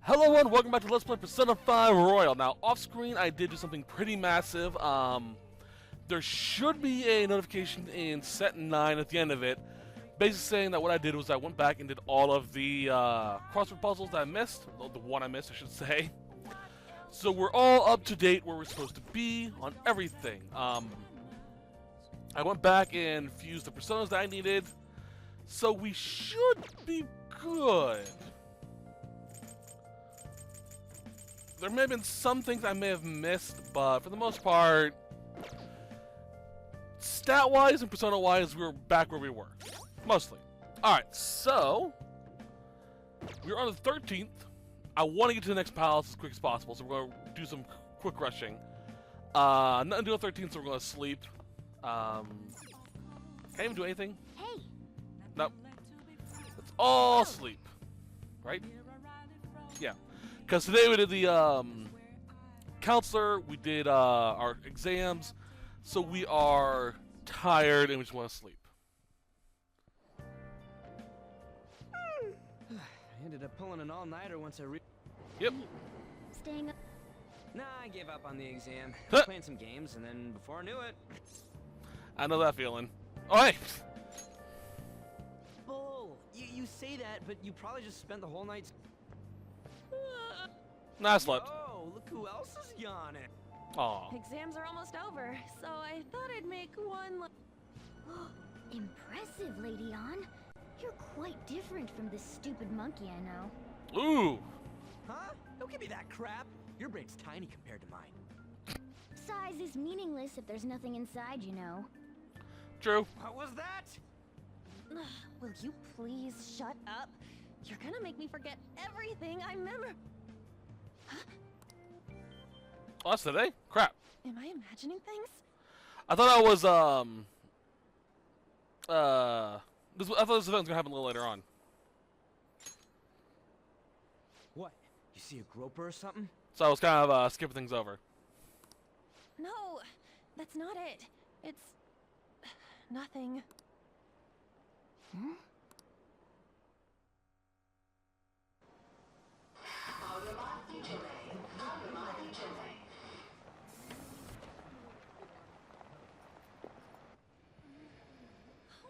Hello everyone, welcome back to Let's Play Persona 5 Royal. Now, off screen I did do something pretty massive. There should be a notification in set 9 at the end of it, basically saying that what I did was I went back and did all of the crossword puzzles that I missed, the one I missed I should say. So we're all up to date where we're supposed to be on everything. I went back and fused the personas that I needed, so we should be good. There may have been some things I may have missed, but for the most part, stat-wise and persona-wise, we were back where we were. Mostly. Alright, so we're on the 13th. I want to get to the next palace as quick as possible, so we're going to do some quick rushing. Nothing to do on the 13th, so we're going to sleep. Can't even do anything. Hey. Nope. Let's all sleep. Right? Yeah. Because today we did the counselor, we did our exams, so we are tired and we just want to sleep. I ended up pulling an all-nighter once I Yep. Staying up. Nah, I gave up on the exam. Huh. Playing some games, and then before I knew it... I know that feeling. Alright! Bull! You say that, but you probably just spent the whole night... Nah, I slept. Oh, look who else is yawning. Aw. Exams are almost over, so I thought I'd make one. Impressive, Lady Ann. You're quite different from this stupid monkey I know. Ooh! Huh? Don't give me that crap. Your brain's tiny compared to mine. Size is meaningless if there's nothing inside, you know. True. What was that? Will you please shut up? You're gonna make me forget everything I remember. Oh, that's today? Crap. Am I imagining things? I thought I was, I thought this event was gonna happen a little later on. What? You see a groper or something? So I was kind of, skipping things over. No, that's not it. It's nothing. Hmm? Oh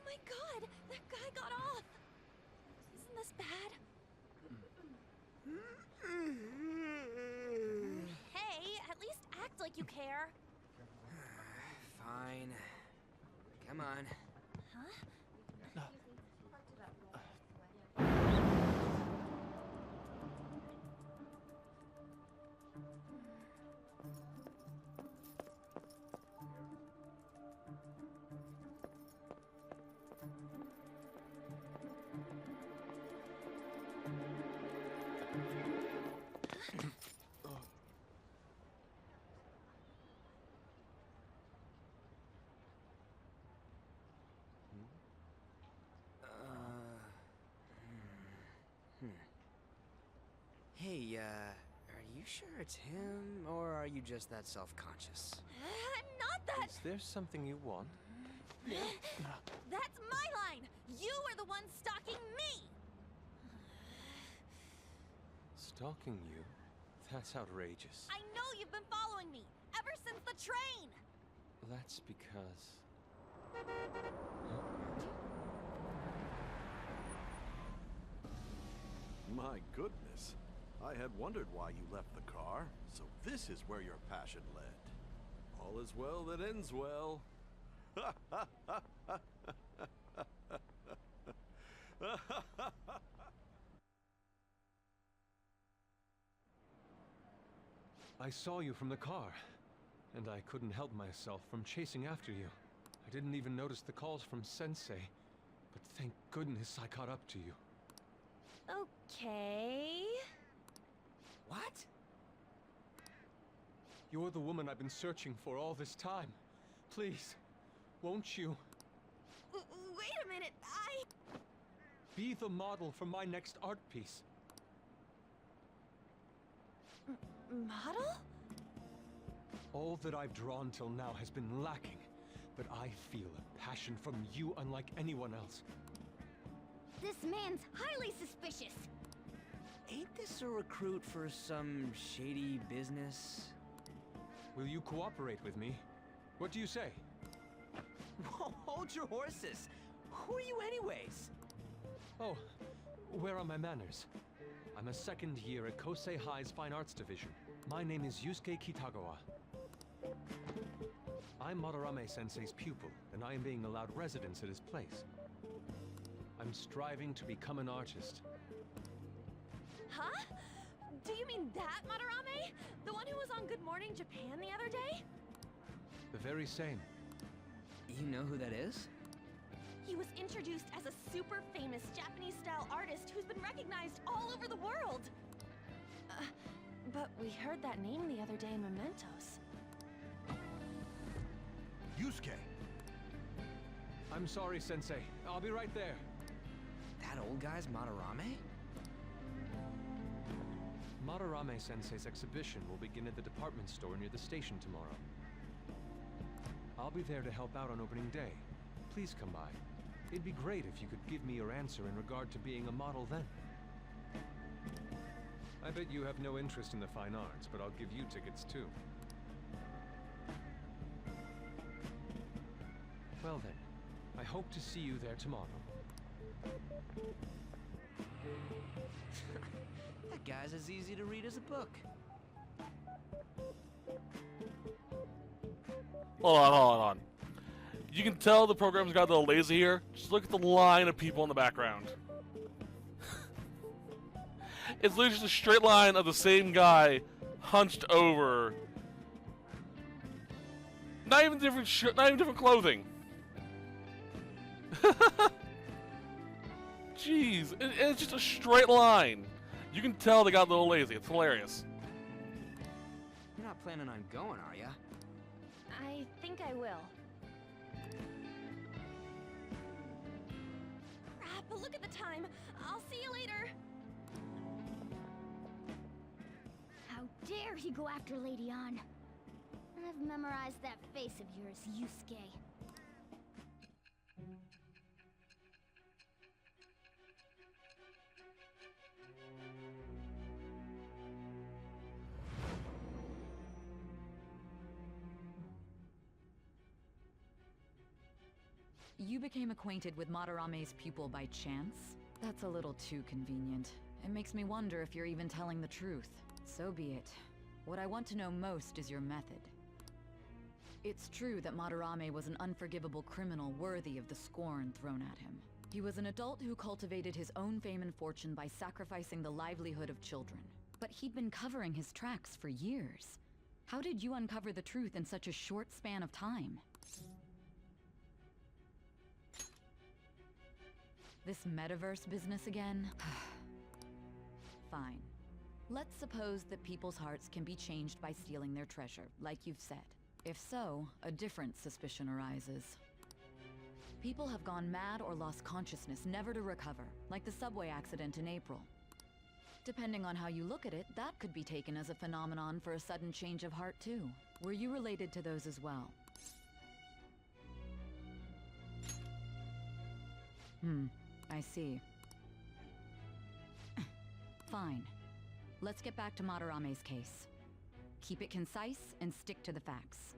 my god, that guy got off. Isn't this bad? Hey, at least act like you care. Fine. Come on. Huh? Hey, are you sure it's him, or are you just that self-conscious? Not that. Is there something you want? That's my line. You are the one stalking me. Stalking you? That's outrageous. I know you've been following me ever since the train. That's because... My goodness. I had wondered why you left the car, so this is where your passion led. All is well that ends well. I saw you from the car, and I couldn't help myself from chasing after you. I didn't even notice the calls from Sensei, but thank goodness I caught up to you. Okay. What? You're the woman I've been searching for all this time. Please, won't you Wait a minute. be the model for my next art piece? Model? All that I've drawn till now has been lacking, but I feel a passion from you unlike anyone else. This man's highly suspicious. Ain't this this a recruit for some shady business? Will you cooperate with me? What do you say? Whoa, hold your horses! Who are you anyways? Oh, where are my manners? I'm a second year at Kosei High's Fine Arts Division. My name is Yusuke Kitagawa. I'm Madarame-sensei's pupil, and I am being allowed residence at his place. I'm striving to become an artist. Huh? Do you mean that Madarame? The one who was on Good Morning Japan the other day? The very same. You know who that is? He was introduced as a super famous Japanese-style artist who's been recognized all over the world. But we heard that name the other day in Mementos. Yusuke! I'm sorry, Sensei. I'll be right there. That old guy's Madarame? Madarame-sensei's exhibition will begin at the department store near the station tomorrow. I'll be there to help out on opening day. Please come by. It'd be great if you could give me your answer in regard to being a model then. I bet you have no interest in the fine arts, but I'll give you tickets too. Well then, I hope to see you there tomorrow. That guy's as easy to read as a book. Hold on. You can tell the program's got a little lazy here. Just look at the line of people in the background. It's literally just a straight line of the same guy hunched over. Not even different not even different clothing. Jeez, it's just a straight line. You can tell they got a little lazy. It's hilarious. You're not planning on going, are ya? I think I will. Crap, look at the time. I'll see you later. How dare he go after Lady Ann? I've memorized that face of yours, Yusuke. You became acquainted with Madarame's pupil by chance? That's a little too convenient. It makes me wonder if you're even telling the truth. So be it. What I want to know most is your method. It's true that Madarame was an unforgivable criminal worthy of the scorn thrown at him. He was an adult who cultivated his own fame and fortune by sacrificing the livelihood of children. But he'd been covering his tracks for years. How did you uncover the truth in such a short span of time? This metaverse business again? Fine. Let's suppose that people's hearts can be changed by stealing their treasure, like you've said. If so, a different suspicion arises. People have gone mad or lost consciousness, never to recover, like the subway accident in April. Depending on how you look at it, that could be taken as a phenomenon for a sudden change of heart too. Were you related to those as well? I see. Fine. Let's get back to Madarame's case. Keep it concise and stick to the facts.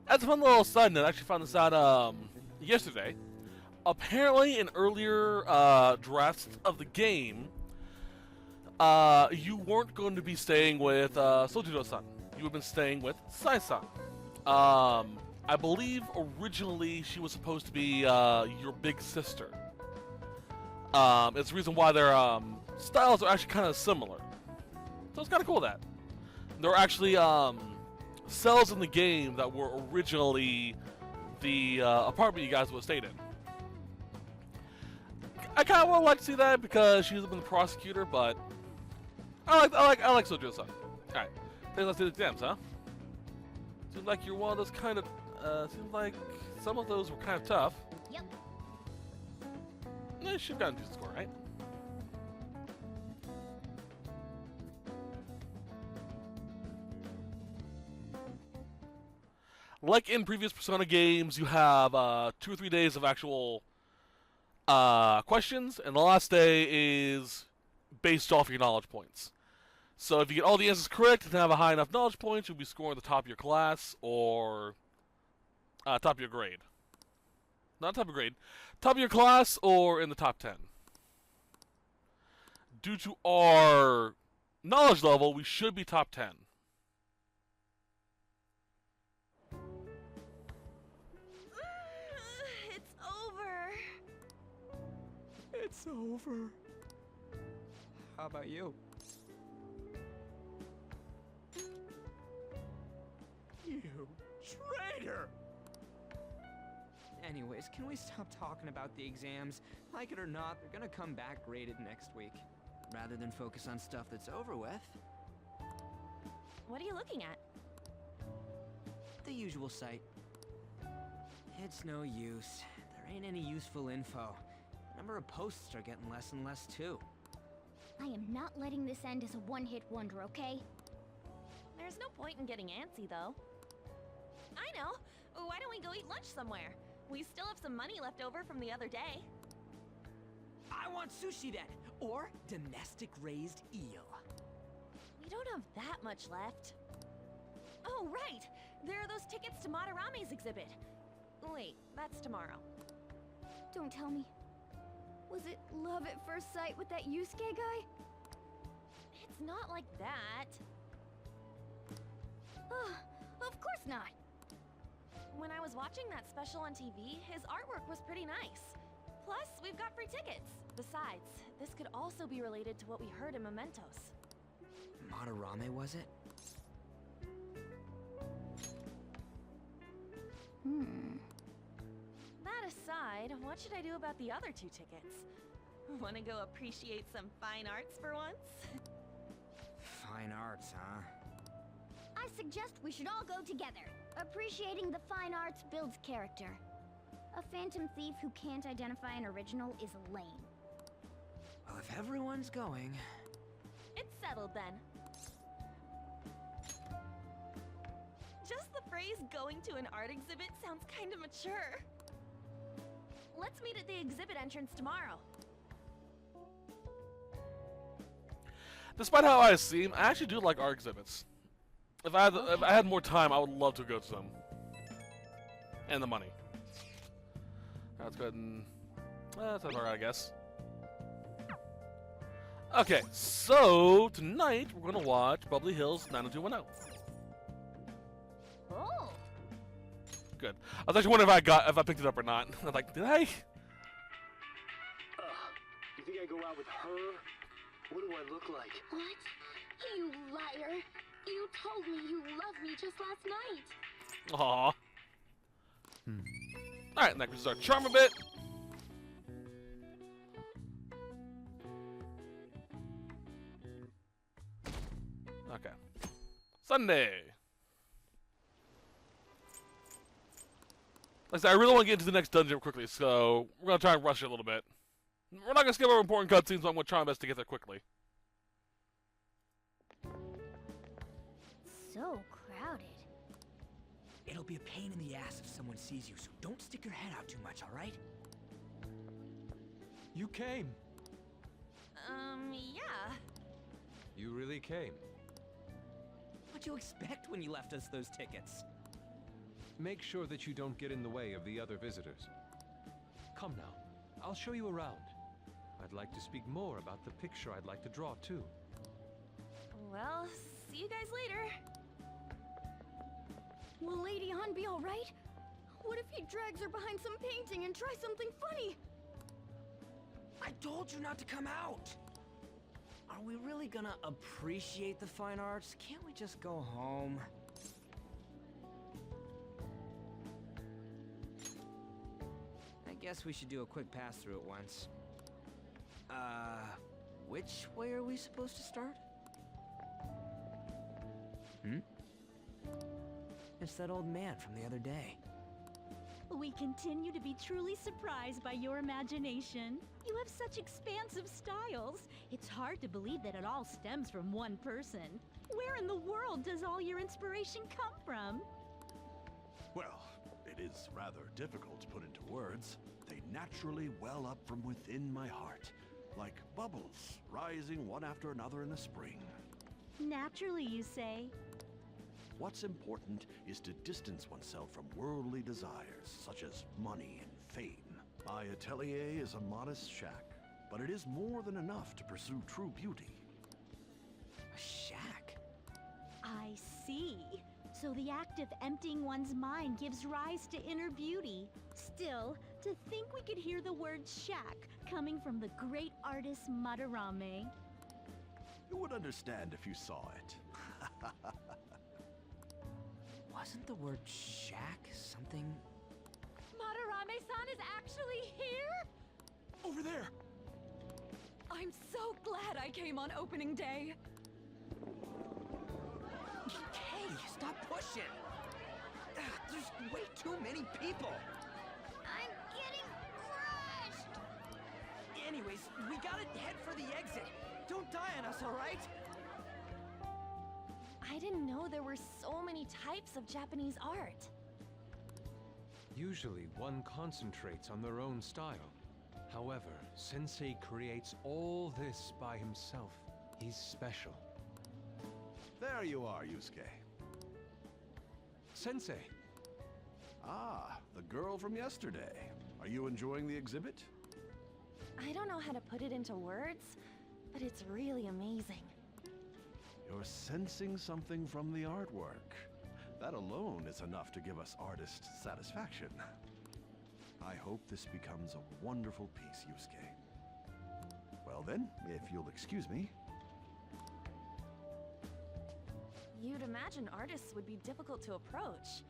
As a fun little side note, I actually found this out yesterday. Apparently, in earlier drafts of the game, you weren't going to be staying with Sojiro-san. You have been staying with Sai-san. I believe originally she was supposed to be your big sister. It's the reason why their styles are actually kind of similar. So it's kind of cool that. There were actually cells in the game that were originally the apartment you guys would have stayed in. I kind of would like to see that because she's been the prosecutor, but I like Sojiro-san. Alright, let's do the exams, huh? Seems like you're one of those kind of, seems like some of those were kind of tough. Yep. You should have gotten a decent score, right? like in previous Persona games, you have 2 or 3 days of actual questions, and the last day is based off your knowledge points. So if you get all the answers correct and have a high enough knowledge points, you'll be scoring the top of your class or top of your grade. Not top of grade. Top of your class or in the top 10. Due to our knowledge level, we should be top 10. It's over. It's over. How about you? You traitor! Anyways, can we stop talking about the exams? Like it or not, they're gonna come back graded next week. Rather than focus on stuff that's over with. What are you looking at? The usual site. It's no use. There ain't any useful info. The number of posts are getting less and less too. I am not letting this end as a one-hit wonder, okay? There's no point in getting antsy, though. I know. Why don't we go eat lunch somewhere? We still have some money left over from the other day. I want sushi then, or domestic raised eel. We don't have that much left. Oh, right! There are those tickets to Madarame's exhibit. Wait, that's tomorrow. Don't tell me. Was it love at first sight with that Yusuke guy? It's not like that. Of course not. When I was watching that special on TV, his artwork was pretty nice. Plus, we've got free tickets. Besides, this could also be related to what we heard in Mementos. Madarame, was it? That aside, what should I do about the other 2 tickets? Wanna go appreciate some fine arts for once? Fine arts, huh? I suggest we should all go together. Appreciating the fine arts builds character. A phantom thief who can't identify an original is lame. Well, if everyone's going... It's settled then. Just the phrase going to an art exhibit sounds kind of mature. Let's meet at the exhibit entrance tomorrow. Despite how I seem, I actually do like art exhibits. If I had more time, I would love to go to them. And the money. Let's go ahead and... that's alright, I guess. Okay, so tonight we're gonna watch Bubbly Hills 90210. Oh. Good. I was actually wondering if I picked it up or not. I'm like, did I? You think I go out with her? What do I look like? What? You liar. You told me you loved me just last night. Aww. Alright, next we start charm a bit. Okay. Sunday. Like I said, I really want to get into the next dungeon quickly, so we're going to try and rush it a little bit. We're not going to skip over important cutscenes, but I'm going to try my best to get there quickly. So crowded. It'll be a pain in the ass if someone sees you, so don't stick your head out too much, alright? You came. Yeah. You really came. What'd you expect when you left us those tickets? Make sure that you don't get in the way of the other visitors. Come now, I'll show you around. I'd like to speak more about the picture I'd like to draw, too. Well, see you guys later. Will Lady Han be alright? What if he drags her behind some painting and tries something funny? I told you not to come out! Are we really gonna appreciate the fine arts? Can't we just go home? I guess we should do a quick pass-through at once. Which way are we supposed to start? It's that old man from the other day. We continue to be truly surprised by your imagination. You have such expansive styles. It's hard to believe that it all stems from one person. Where in the world does all your inspiration come from? Well, it is rather difficult to put into words. They naturally well up from within my heart, like bubbles rising one after another in the spring. Naturally, you say? What's important is to distance oneself from worldly desires, such as money and fame. My atelier is a modest shack, but it is more than enough to pursue true beauty. A shack? I see. So the act of emptying one's mind gives rise to inner beauty. Still, to think we could hear the word shack coming from the great artist Madarame. You would understand if you saw it. Wasn't the word shack something? Madarame-san is actually here? Over there! I'm so glad I came on opening day. Hey, stop pushing! There's way too many people! I'm getting crushed! Anyways, we gotta head for the exit. Don't die on us, alright? I didn't know there were so many types of Japanese art. Usually, one concentrates on their own style. However, Sensei creates all this by himself. He's special. There you are, Yusuke. Sensei! Ah, the girl from yesterday. Are you enjoying the exhibit? I don't know how to put it into words, but it's really amazing. You're sensing something from the artwork. That alone is enough to give us artist satisfaction. I hope this becomes a wonderful piece, Yusuke. Well then, if you'll excuse me. You'd imagine artists would be difficult to approach,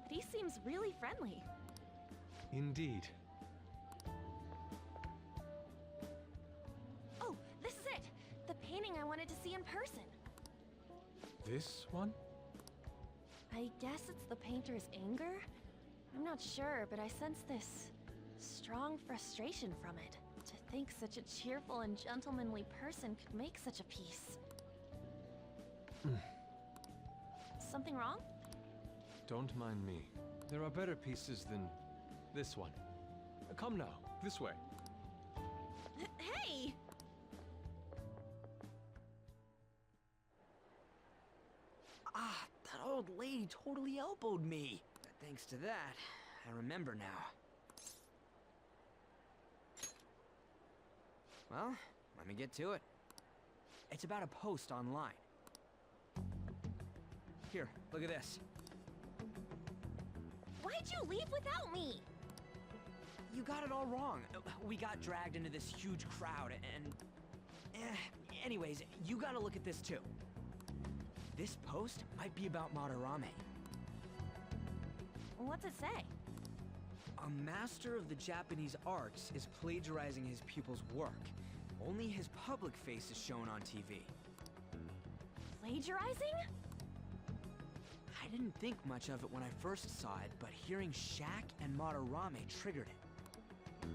but he seems really friendly. Indeed. Oh, this is it! The painting I wanted to see in person. This one? I guess it's the painter's anger? I'm not sure, but I sense this strong frustration from it. To think such a cheerful and gentlemanly person could make such a piece. Something wrong? Don't mind me. There are better pieces than this one. Come now, this way. Hey! Ah, that old lady totally elbowed me. Thanks to that, I remember now. Well, let me get to it. It's about a post online. Here, look at this. Why'd you leave without me? You got it all wrong. We got dragged into this huge crowd and... anyways, you gotta look at this too. This post might be about Madarame. What's it say? A master of the Japanese arts is plagiarizing his pupil's work. Only his public face is shown on TV. Plagiarizing? I didn't think much of it when I first saw it, but hearing Shack and Madarame triggered it.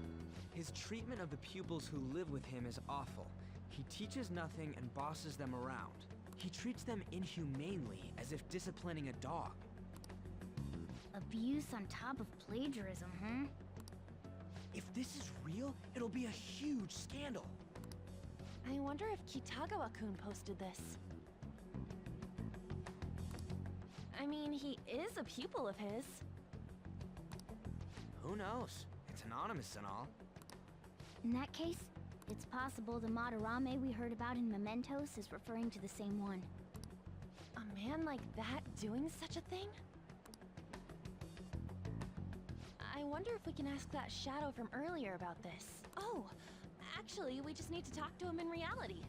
His treatment of the pupils who live with him is awful. He teaches nothing and bosses them around. He treats them inhumanely, as if disciplining a dog. Abuse on top of plagiarism, huh? If this is real, it'll be a huge scandal. I wonder if Kitagawa-kun posted this. I mean, he is a pupil of his. Who knows? It's anonymous and all. In that case, it's possible the Madarame we heard about in Mementos is referring to the same one. A man like that doing such a thing? I wonder if we can ask that shadow from earlier about this. Oh, actually, we just need to talk to him in reality.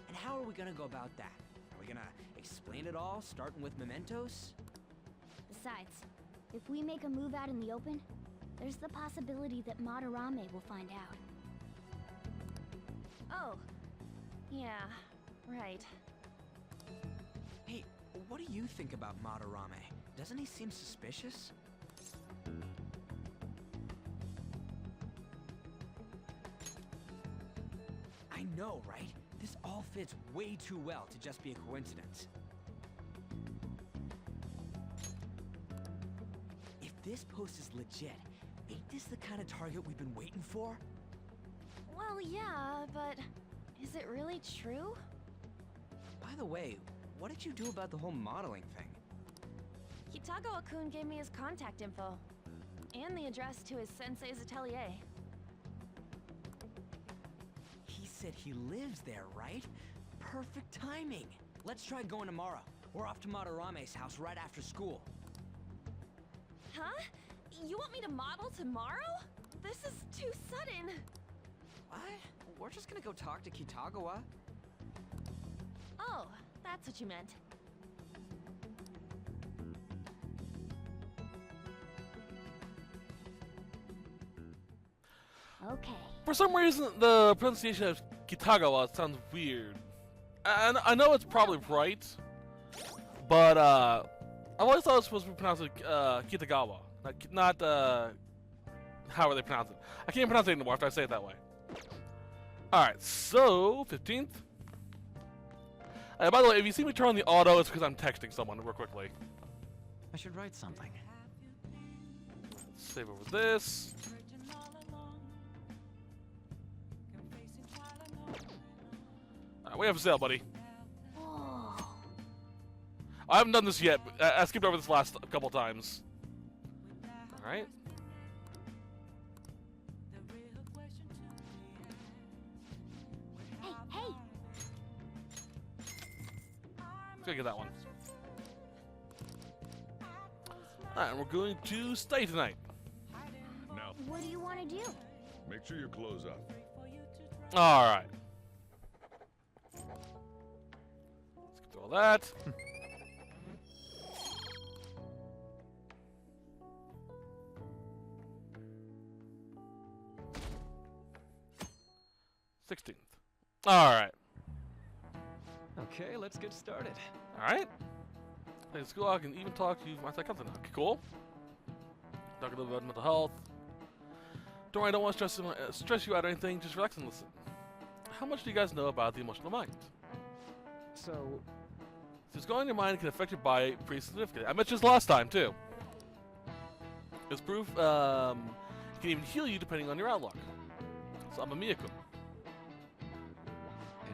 And how are we gonna go about that? Are we gonna explain it all, starting with Mementos? Besides, if we make a move out in the open, there's the possibility that Madarame will find out. Oh, yeah, right. Hey, what do you think about Madarame? Doesn't he seem suspicious? I know, right? This all fits way too well to just be a coincidence. this post is legit, ain't this the kind of target we've been waiting for? Well, yeah, but is it really true? By the way, what did you do about the whole modeling thing? Kitagawa-kun gave me his contact info. And the address to his sensei's atelier. He said he lives there, right? Perfect timing. Let's try going tomorrow. We're off to Madarame's house right after school. Huh? You want me to model tomorrow? This is too sudden. What? We're just gonna go talk to Kitagawa. Oh, that's what you meant. Okay. For some reason, the pronunciation of Kitagawa sounds weird. And I know it's probably right, but I've always thought it was supposed to be pronounced Kitagawa, not how they pronounce it. I can't pronounce it anymore after I say it that way. Alright, so 15th. By the way, if you see me turn on the auto, it's because I'm texting someone real quickly. I should write something. Save over this. Alright, we have a sale, buddy. Whoa. I haven't done this yet. I skipped over this last couple times. Alright. Hey, hey! Let's go get that one. Alright, we're going to stay tonight. Now, What do you want to do? make sure your clothes up. Alright. Let's get through all that. $16th. Alright. Okay, let's get started. Alright. Play the school, I can even talk to you my psychologist. Okay, cool. Talk a little bit about mental health. Don't worry, I don't want to stress you out or anything. Just relax and listen. How much do you guys know about the emotional mind? So, What's going on in your mind can affect your body pretty significantly. I mentioned this last time, too. It's proof it can even heal you depending on your outlook. So I'm a Miyako.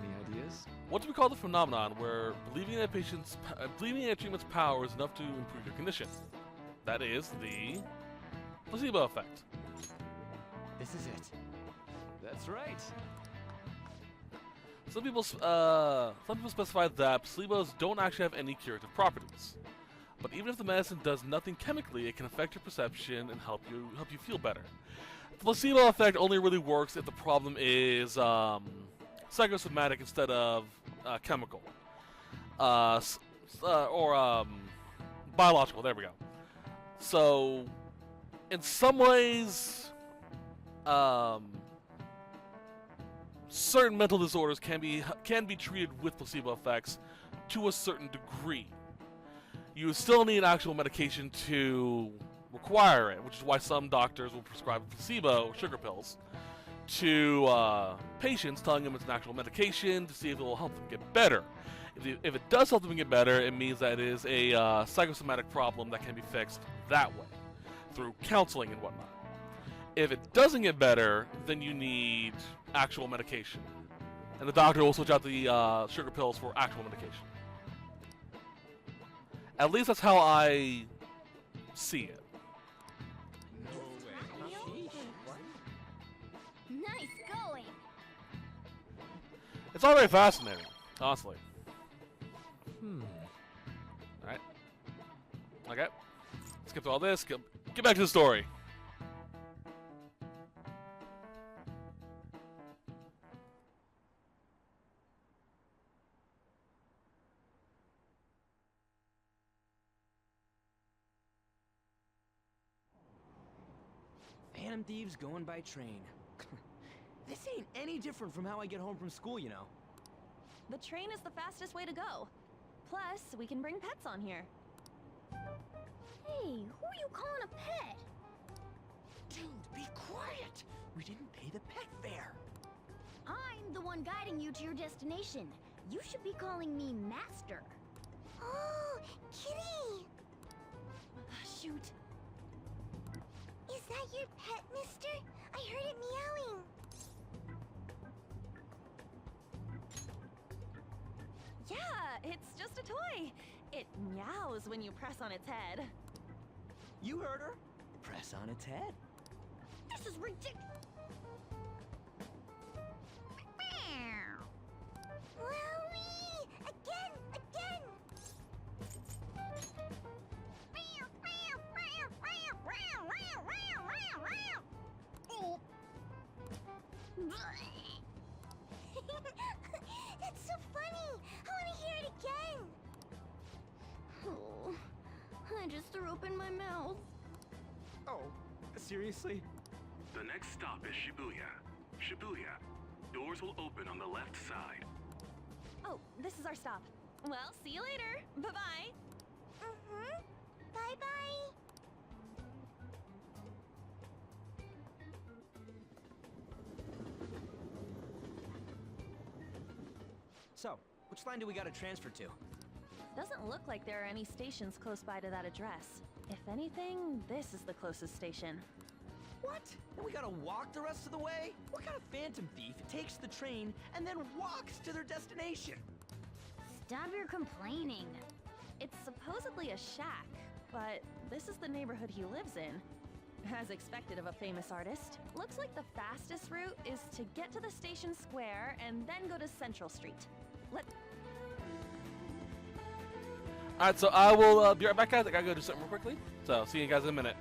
any ideas? What do we call the phenomenon where believing in a treatment's power is enough to improve your condition? That is the placebo effect. This is it. That's right. Some people specify that placebos don't actually have any curative properties. But even if the medicine does nothing chemically, it can affect your perception and help you feel better. The placebo effect only really works if the problem is psychosomatic instead of chemical, or biological. There we go. So, in some ways, certain mental disorders can be treated with placebo effects to a certain degree. You still need actual medication to require it, which is why some doctors will prescribe placebo sugar pills to patients, telling them it's an actual medication to see if it will help them get better. If it does help them get better, it means that it is a psychosomatic problem that can be fixed that way, through counseling and whatnot. If it doesn't get better, then you need actual medication. And the doctor will switch out the sugar pills for actual medication. At least that's how I see it. Nice going! It's all very fascinating, honestly. Alright. Okay. Skip through all this. Get back to the story. Phantom thieves going by train. This ain't any different from how I get home from school, you know. The train is the fastest way to go. Plus, we can bring pets on here. Hey, who are you calling a pet? Dude, be quiet! We didn't pay the pet fare. I'm the one guiding you to your destination. You should be calling me Master. Oh, Kitty! Shoot. your pet, mister? I heard it meowing. Yeah, it's just a toy. It meows when you press on its head. You heard her. Press on its head. This is ridiculous. Wowie! Again! Again! Oh. That's so funny! I want to hear it again! Oh, I just threw open my mouth. Oh, seriously? The next stop is Shibuya. Shibuya. Doors will open on the left side. Oh, this is our stop. Well, see you later. Bye-bye. Mm-hmm. Bye-bye. So, which line do we gotta transfer to? Doesn't look like there are any stations close by to that address. If anything, this is the closest station. What? And we gotta walk the rest of the way? What kind of phantom thief takes the train and then walks to their destination? Stop your complaining. It's supposedly a shack, but this is the neighborhood he lives in. As expected of a famous artist, looks like the fastest route is to get to the station square and then go to Central Street. Alright, so I will be right back, guys. I gotta go do something real quickly. So, see you guys in a minute.